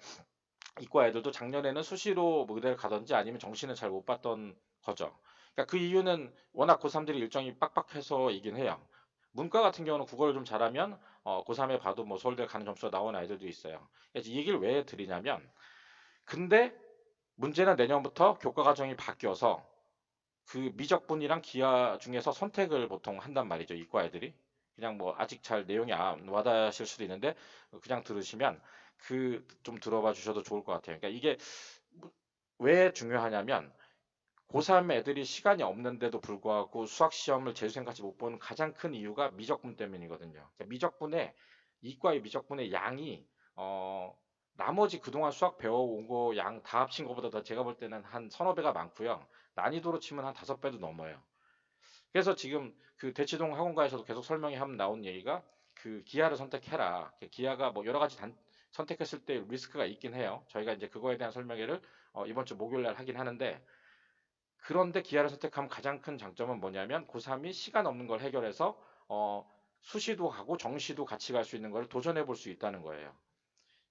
B: 이과 애들도 작년에는 수시로 뭐 의대를 가든지 아니면 정시는 잘 못 봤던 거죠. 그러니까 그 이유는 워낙 고3들이 일정이 빡빡해서이긴 해요. 문과 같은 경우는 국어를 좀 잘하면 고3에 봐도 뭐 서울대 가는 점수가 나오는 아이들도 있어요. 그래서 이 얘기를 왜 드리냐면 근데 문제는 내년부터 교과 과정이 바뀌어서 그 미적분이랑 기하 중에서 선택을 보통 한단 말이죠. 이과 애들이. 그냥 뭐 아직 잘 내용이 안 와닿으실 수도 있는데 그냥 들으시면 그 좀 들어봐 주셔도 좋을 것 같아요. 그러니까 이게 왜 중요하냐면 고3 애들이 시간이 없는데도 불구하고 수학 시험을 재수생같이 못 보는 가장 큰 이유가 미적분 때문이거든요. 그러니까 이과의 미적분의 양이 나머지 그동안 수학 배워온 거 양 다 합친 것보다 더 제가 볼 때는 한 서너 배가 많고요. 난이도로 치면 한 다섯 배도 넘어요. 그래서 지금 그 대치동 학원가에서도 계속 설명이 하면 나온 얘기가 그 기하를 선택해라. 기하가 뭐 여러 가지 선택했을 때 리스크가 있긴 해요. 저희가 이제 그거에 대한 설명회를 이번 주 목요일 날 하긴 하는데 그런데 기하를 선택하면 가장 큰 장점은 뭐냐면 고3이 시간 없는 걸 해결해서 수시도 가고 정시도 같이 갈 수 있는 걸 도전해 볼 수 있다는 거예요.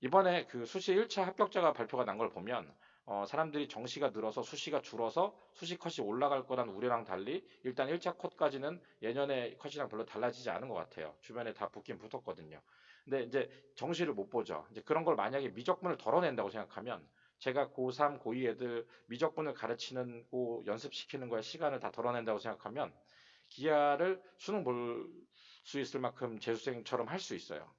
B: 이번에 그 수시 1차 합격자가 발표가 난 걸 보면 사람들이 정시가 늘어서 수시가 줄어서 수시 컷이 올라갈 거란 우려랑 달리 일단 1차 컷까지는 예년의 컷이랑 별로 달라지지 않은 것 같아요. 주변에 다 붙긴 붙었거든요. 근데 이제 정시를 못 보죠. 이제 그런 걸 만약에 미적분을 덜어낸다고 생각하면 제가 고3, 고2 애들 미적분을 가르치는 거 연습시키는 거에 시간을 다 덜어낸다고 생각하면 기하를 수능 볼 수 있을 만큼 재수생처럼 할 수 있어요.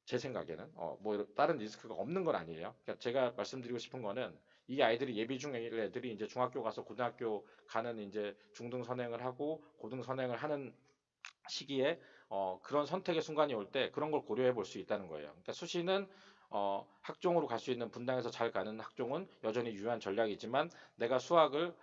B: 제 생각에는 뭐 다른 리스크가 없는 건 아니에요. 그러니까 제가 말씀드리고 싶은 거는 이 아이들이 예비 중 애들이 이제 중학교 가서 고등학교 가는 이제 중등 선행을 하고 고등 선행을 하는 시기에 그런 선택의 순간이 올 때 그런 걸 고려해 볼 수 있다는 거예요. 그러니까 수시는 학종으로 갈 수 있는 분당에서 잘 가는 학종은 여전히 유효한 전략이지만 내가 수학을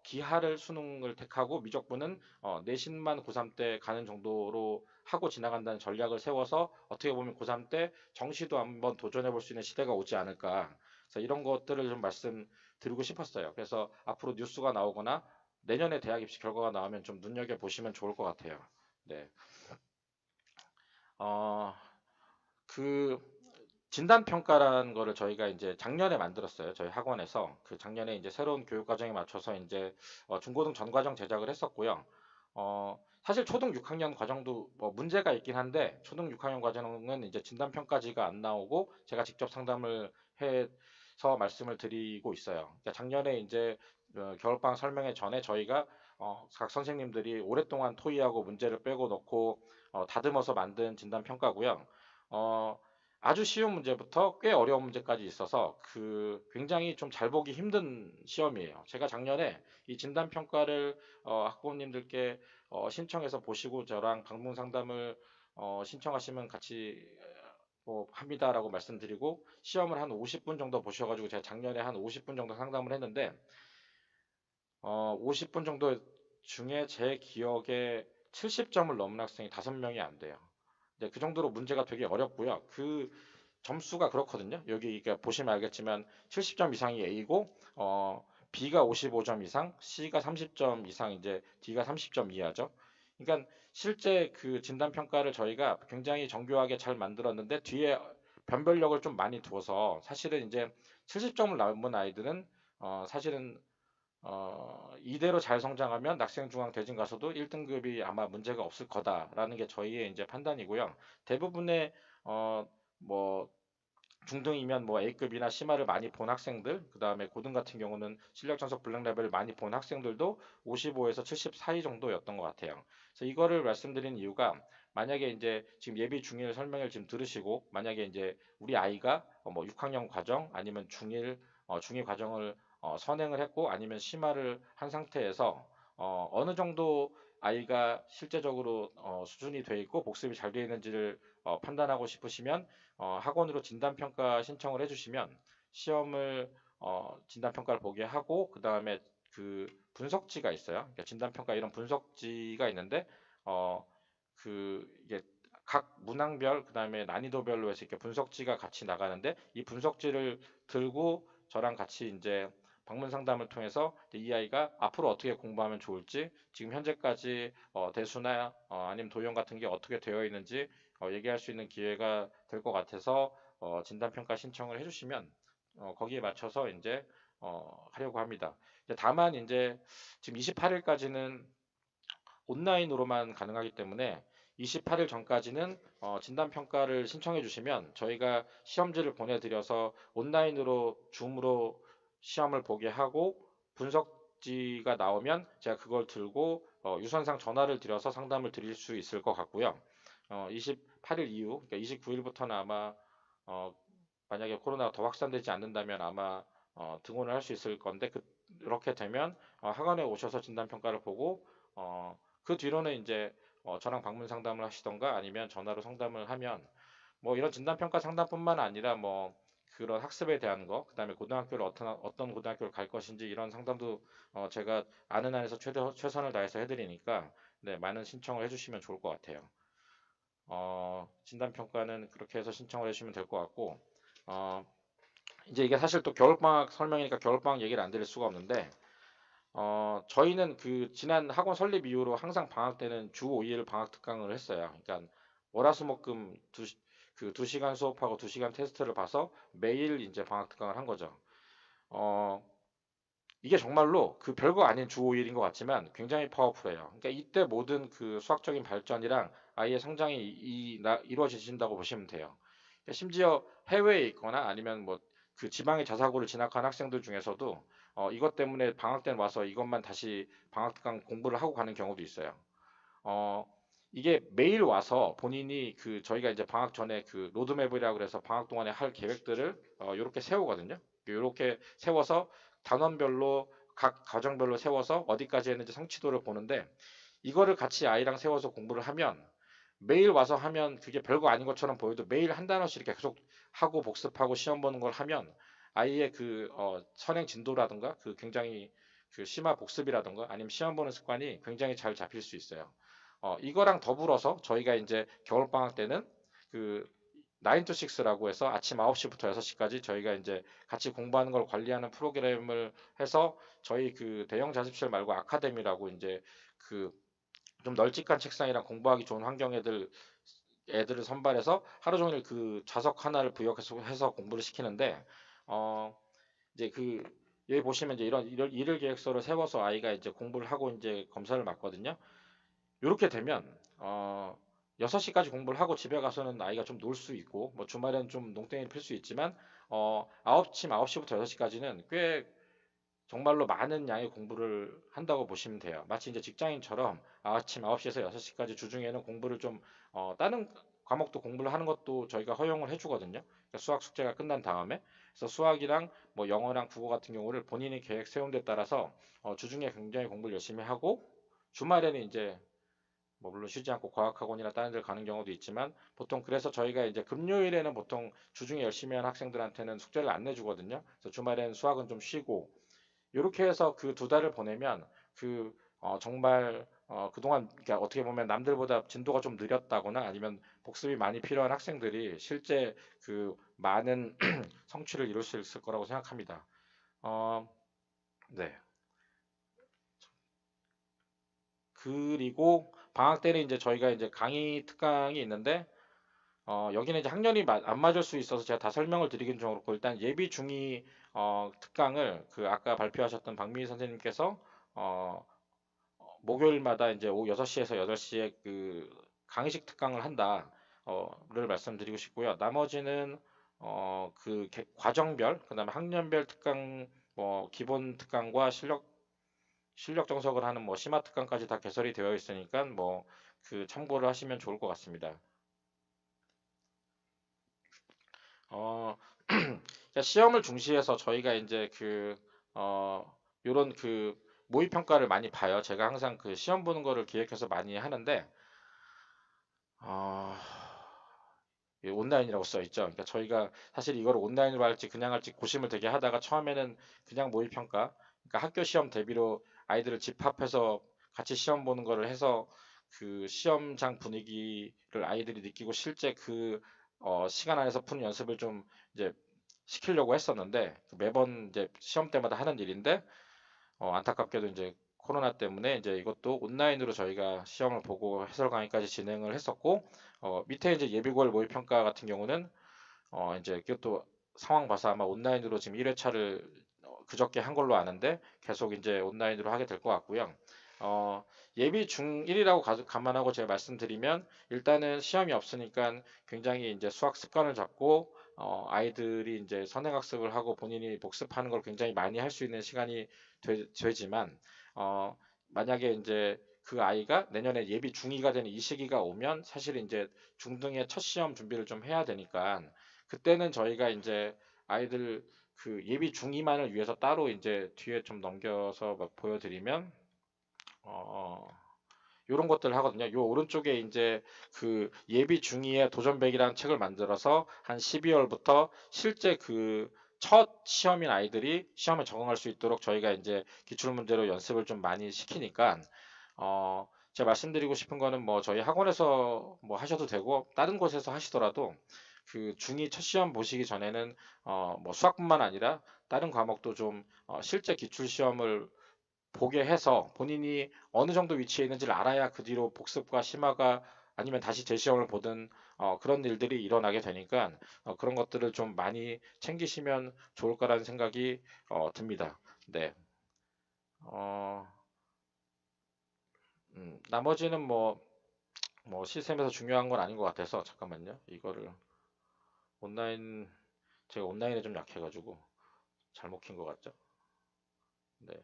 B: 기하를 수능을 택하고 미적분은 내신만 고3 때 가는 정도로 하고 지나간다는 전략을 세워서 어떻게 보면 고3 때 정시도 한번 도전해 볼 수 있는 시대가 오지 않을까. 그래서 이런 것들을 좀 말씀드리고 싶었어요. 그래서 앞으로 뉴스가 나오거나 내년에 대학 입시 결과가 나오면 좀 눈여겨 보시면 좋을 것 같아요. 네. 어, 그 진단 평가라는 거를 저희가 이제 작년에 만들었어요. 저희 학원에서 그 작년에 이제 새로운 교육 과정에 맞춰서 이제 중고등 전 과정 제작을 했었고요. 사실 초등 6학년 과정도 뭐 문제가 있긴 한데 초등 6학년 과정은 이제 진단 평가지가 안 나오고 제가 직접 상담을 해서 말씀을 드리고 있어요. 그러니까 작년에 이제 겨울방학 설명회 전에 저희가 각 선생님들이 오랫동안 토의하고 문제를 빼고 넣고 다듬어서 만든 진단 평가고요. 어, 아주 쉬운 문제부터 꽤 어려운 문제까지 있어서 그 굉장히 좀 잘 보기 힘든 시험이에요. 제가 작년에 이 진단 평가를 학부모님들께 신청해서 보시고 저랑 방문 상담을 신청하시면 같이 뭐 합니다라고 말씀드리고 시험을 한 50분 정도 보셔가지고 제가 작년에 한 50분 정도 상담을 했는데 50분 정도 중에 제 기억에 70점을 넘은 학생이 5명이 안 돼요. 근데 그 정도로 문제가 되게 어렵고요. 그 점수가 그렇거든요. 여기 그러니까 보시면 알겠지만 70점 이상이 A고 B가 55점 이상, C가 30점 이상, 이제 D가 30점 이하죠. 그러니까 실제 그 진단 평가를 저희가 굉장히 정교하게 잘 만들었는데 뒤에 변별력을 좀 많이 두어서 사실은 이제 70점을 넘은 아이들은 사실은 이대로 잘 성장하면 낙생중앙대진 가서도 1등급이 아마 문제가 없을 거다라는 게 저희의 이제 판단이고요. 대부분의 뭐 중등이면 뭐 A급이나 C마를 많이 본 학생들, 그 다음에 고등 같은 경우는 실력 전속 블랙 레벨을 많이 본 학생들도 55에서 70 사이 정도였던 것 같아요. 그래서 이거를 말씀드린 이유가 만약에 이제 지금 예비 중일 설명을 지금 들으시고 만약에 이제 우리 아이가 뭐 6학년 과정 아니면 중일 과정을 선행을 했고 아니면 심화를 한 상태에서 어느 정도 아이가 실제적으로 수준이 돼 있고 복습이 잘 되어 있는지를 판단하고 싶으시면 학원으로 진단평가 신청을 해주시면 시험을 진단평가를 보게 하고 그 다음에 그 분석지가 있어요. 그러니까 진단평가 이런 분석지가 있는데 이게 각 문항별 그 다음에 난이도별로 해서 이렇게 분석지가 같이 나가는데 이 분석지를 들고 저랑 같이 이제 방문 상담을 통해서 이 아이가 앞으로 어떻게 공부하면 좋을지 지금 현재까지 대수나 아니면 도형 같은 게 어떻게 되어 있는지 얘기할 수 있는 기회가 될 것 같아서 진단평가 신청을 해주시면 거기에 맞춰서 이제 하려고 합니다. 다만 이제 지금 28일까지는 온라인으로만 가능하기 때문에 28일 전까지는 진단평가를 신청해 주시면 저희가 시험지를 보내드려서 온라인으로 줌으로 시험을 보게 하고 분석지가 나오면 제가 그걸 들고 유선상 전화를 드려서 상담을 드릴 수 있을 것 같고요. 28일 이후, 그러니까 29일부터는 아마 만약에 코로나가 더 확산되지 않는다면 아마 등원을 할 수 있을 건데 그렇게 되면 학원에 오셔서 진단평가를 보고 그 뒤로는 이제 저랑 방문 상담을 하시던가 아니면 전화로 상담을 하면 뭐 이런 진단평가 상담뿐만 아니라 뭐 그런 학습에 대한 거, 그다음에 고등학교를 어떤 고등학교를 갈 것인지 이런 상담도 제가 아는 한에서 최선을 다해서 해드리니까 네, 많은 신청을 해주시면 좋을 것 같아요. 진단평가는 그렇게 해서 신청을 해주시면 될 것 같고 어, 이제 이게 사실 또 겨울방학 설명이니까 겨울방학 얘기를 안 드릴 수가 없는데 저희는 그 지난 학원 설립 이후로 항상 방학 때는 주 5일 방학 특강을 했어요. 그러니까 월화수목금 그 2시간 수업하고 2시간 테스트를 봐서 매일 이제 방학 특강을 한 거죠. 어, 이게 정말로 그 별거 아닌 주 5일인 것 같지만 굉장히 파워풀해요. 그러니까 이때 모든 그 수학적인 발전이랑 아이의 성장이 이루어지신다고 보시면 돼요. 그러니까 심지어 해외에 있거나 아니면 뭐 그 지방의 자사고를 진학한 학생들 중에서도 이것 때문에 방학 때 와서 이것만 다시 방학 특강 공부를 하고 가는 경우도 있어요. 어, 이게 매일 와서 본인이 그 저희가 이제 방학 전에 그 로드맵이라고 그래서 방학 동안에 할 계획들을 이렇게 세우거든요. 이렇게 세워서 단원별로 각 과정별로 세워서 어디까지 했는지 성취도를 보는데 이거를 같이 아이랑 세워서 공부를 하면 매일 와서 하면 그게 별거 아닌 것처럼 보여도 매일 한 단어씩 이렇게 계속 하고 복습하고 시험 보는 걸 하면 아이의 그 선행 진도라든가 그 굉장히 그 심화 복습이라든가 아니면 시험 보는 습관이 굉장히 잘 잡힐 수 있어요. 이거랑 더불어서 저희가 이제 겨울방학 때는 그 9 to 6라고 해서 아침 9시부터 6시까지 저희가 이제 같이 공부하는 걸 관리하는 프로그램을 해서 저희 그 대형 자습실 말고 아카데미라고 이제 그 좀 널찍한 책상이랑 공부하기 좋은 환경 애들을 선발해서 하루 종일 그 좌석 하나를 부여해서 공부를 시키는데 어 이제 그 여기 보시면 이제 이런 일일 계획서를 세워서 아이가 이제 공부를 하고 이제 검사를 받거든요. 이렇게 되면 6시까지 공부를 하고 집에 가서는 아이가 좀 놀 수 있고 뭐 주말에는 좀 농땡이를 필 수 있지만 9시부터 6시까지는 꽤 정말로 많은 양의 공부를 한다고 보시면 돼요. 마치 이제 직장인처럼 아침 9시에서 6시까지 주중에는 공부를 좀 다른 과목도 공부를 하는 것도 저희가 허용을 해주거든요. 그러니까 수학 숙제가 끝난 다음에 그래서 수학이랑 뭐 영어랑 국어 같은 경우를 본인이 계획 세운 데 따라서 주중에 굉장히 공부를 열심히 하고 주말에는 이제 뭐 물론 쉬지 않고 과학학원이나 다른 데를 가는 경우도 있지만 보통 그래서 저희가 이제 금요일에는 보통 주중에 열심히 하는 학생들한테는 숙제를 안 내주거든요. 그래서 주말에는 수학은 좀 쉬고 이렇게 해서 그 두 달을 보내면 정말 그동안 그러니까 어떻게 보면 남들보다 진도가 좀 느렸다거나 아니면 복습이 많이 필요한 학생들이 실제 그 많은 성취를 이룰 수 있을 거라고 생각합니다. 어, 네. 그리고 방학 때는 이제 저희가 이제 강의 특강이 있는데 여기는 이제 학년이 안 맞을 수 있어서 제가 다 설명을 드리긴 좀 그렇고 일단 예비 중위 특강을 그 아까 발표하셨던 박미희 선생님께서 어, 목요일마다 이제 오후 6시에서 8시에 그 강의식 특강을 한다를 말씀드리고 싶고요. 나머지는 과정별, 그다음에 학년별 특강 뭐 기본 특강과 실력 정석을 하는 뭐 심화 특강까지 다 개설이 되어 있으니까 뭐 그 참고를 하시면 좋을 것 같습니다. 어, 그러니까 시험을 중시해서 저희가 이제 요런 그 모의 평가를 많이 봐요. 제가 항상 그 시험 보는 거를 기획해서 많이 하는데 어, 이 온라인이라고 써 있죠. 그러니까 저희가 사실 이걸 온라인으로 할지 그냥 할지 고심을 되게 하다가 처음에는 그냥 모의 평가, 그러니까 학교 시험 대비로 아이들을 집합해서 같이 시험 보는 거를 해서 그 시험장 분위기를 아이들이 느끼고 실제 시간 안에서 푸는 연습을 좀 이제 시키려고 했었는데 매번 이제 시험 때마다 하는 일인데 안타깝게도 이제 코로나 때문에 이제 이것도 온라인으로 저희가 시험을 보고 해설 강의까지 진행을 했었고 밑에 이제 예비고월 모의평가 같은 경우는 이제 그것도 상황 봐서 아마 온라인으로 지금 1회차를 그저께 한 걸로 아는데 계속 이제 온라인으로 하게 될 것 같고요. 어, 예비 중1이라고 감안하고 제가 말씀드리면 일단은 시험이 없으니까 굉장히 이제 수학 습관을 잡고 아이들이 이제 선행학습을 하고 본인이 복습하는 걸 굉장히 많이 할 수 있는 시간이 되지만 어, 만약에 이제 그 아이가 내년에 예비 중2가 되는 이 시기가 오면 사실 이제 중등의 첫 시험 준비를 좀 해야 되니까 그때는 저희가 이제 아이들 그 예비 중2만을 위해서 따로 이제 뒤에 좀 넘겨서 막 보여드리면 어, 이런 것들을 하거든요. 요 오른쪽에 이제 그 예비 중2의 도전백이라는 책을 만들어서 한 12월부터 실제 그 첫 시험인 아이들이 시험에 적응할 수 있도록 저희가 이제 기출문제로 연습을 좀 많이 시키니까 제가 말씀드리고 싶은 거는 뭐 저희 학원에서 뭐 하셔도 되고 다른 곳에서 하시더라도 그 중2 첫 시험 보시기 전에는 뭐 수학뿐만 아니라 다른 과목도 좀 실제 기출 시험을 보게 해서 본인이 어느 정도 위치에 있는지를 알아야 그 뒤로 복습과 심화가 아니면 다시 재시험을 보든 그런 일들이 일어나게 되니까 그런 것들을 좀 많이 챙기시면 좋을 거라는 생각이 듭니다. 네. 어, 나머지는 뭐 시스템에서 중요한 건 아닌 것 같아서 잠깐만요. 이거를 온라인 제가 온라인에 좀 약해가지고 잘못 킨 것 같죠? 네.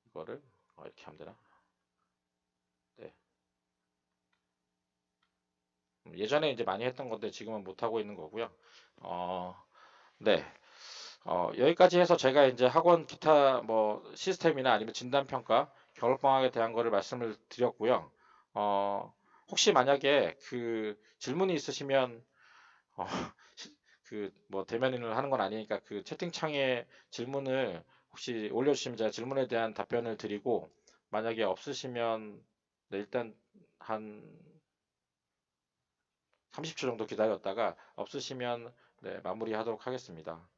B: 이거를 이렇게 하면 되나? 네. 예전에 이제 많이 했던 건데 지금은 못 하고 있는 거고요. 어, 네. 여기까지 해서 제가 이제 학원 기타 뭐 시스템이나 아니면 진단평가, 겨울방학에 대한 거를 말씀을 드렸고요. 어, 혹시 만약에 그 질문이 있으시면 어, 그 뭐 대면을 하는 건 아니니까 그 채팅창에 질문을 혹시 올려주시면 제가 질문에 대한 답변을 드리고 만약에 없으시면 네, 일단 한 30초 정도 기다렸다가 없으시면 네, 마무리하도록 하겠습니다.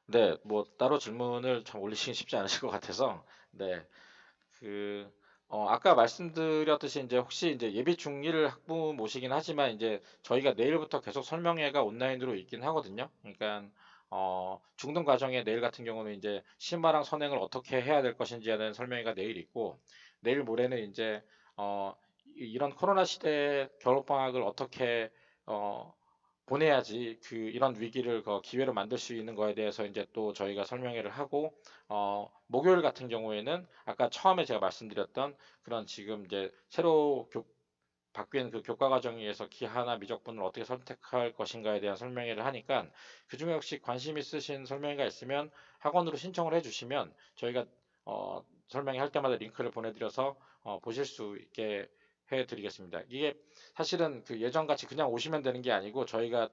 B: 네, 뭐 따로 질문을 참 올리시기 쉽지 않으실 것 같아서 네, 그 아까 말씀드렸듯이 이제 혹시 이제 예비 중1 학부모시긴 하지만 이제 저희가 내일부터 계속 설명회가 온라인으로 있긴 하거든요. 그러니까 중등 과정에 내일 같은 경우는 이제 심화랑 선행을 어떻게 해야 될 것인지에 대한 설명회가 내일 있고 내일 모레는 이제 이런 코로나 시대 겨울방학을 어떻게 어, 보내야지 이런 위기를 기회로 만들 수 있는 거에 대해서 이제 또 저희가 설명회를 하고 목요일 같은 경우에는 아까 처음에 제가 말씀드렸던 그런 지금 이제 새로 바뀐 그 교과 과정에서 기하나 미적분을 어떻게 선택할 것인가에 대한 설명회를 하니까 그중에 혹시 관심 있으신 설명회가 있으면 학원으로 신청을 해주시면 저희가 설명회 할 때마다 링크를 보내드려서 보실 수 있게 해드리겠습니다. 이게 사실은 예전같이 그냥 오시면 되는 게 아니고 저희가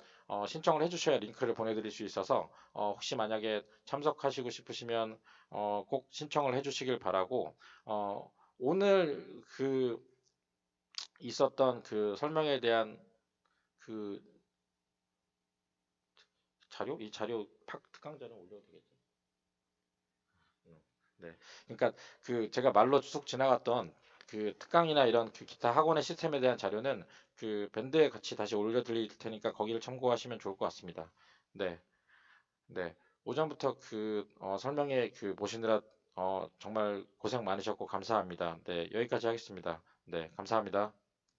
B: 신청을 해주셔야 링크를 보내드릴 수 있어서 혹시 만약에 참석하시고 싶으시면 꼭 신청을 해주시길 바라고 오늘 있었던 설명에 대한 그 이 자료 특강 자료 올려도 되겠죠? 네. 그러니까 제가 말로 쑥 지나갔던 특강이나 이런 기타 학원의 시스템에 대한 자료는 밴드에 같이 다시 올려드릴 테니까 거기를 참고하시면 좋을 것 같습니다. 네, 네. 오전부터 설명회 보시느라 정말 고생 많으셨고 감사합니다. 네, 여기까지 하겠습니다. 네, 감사합니다.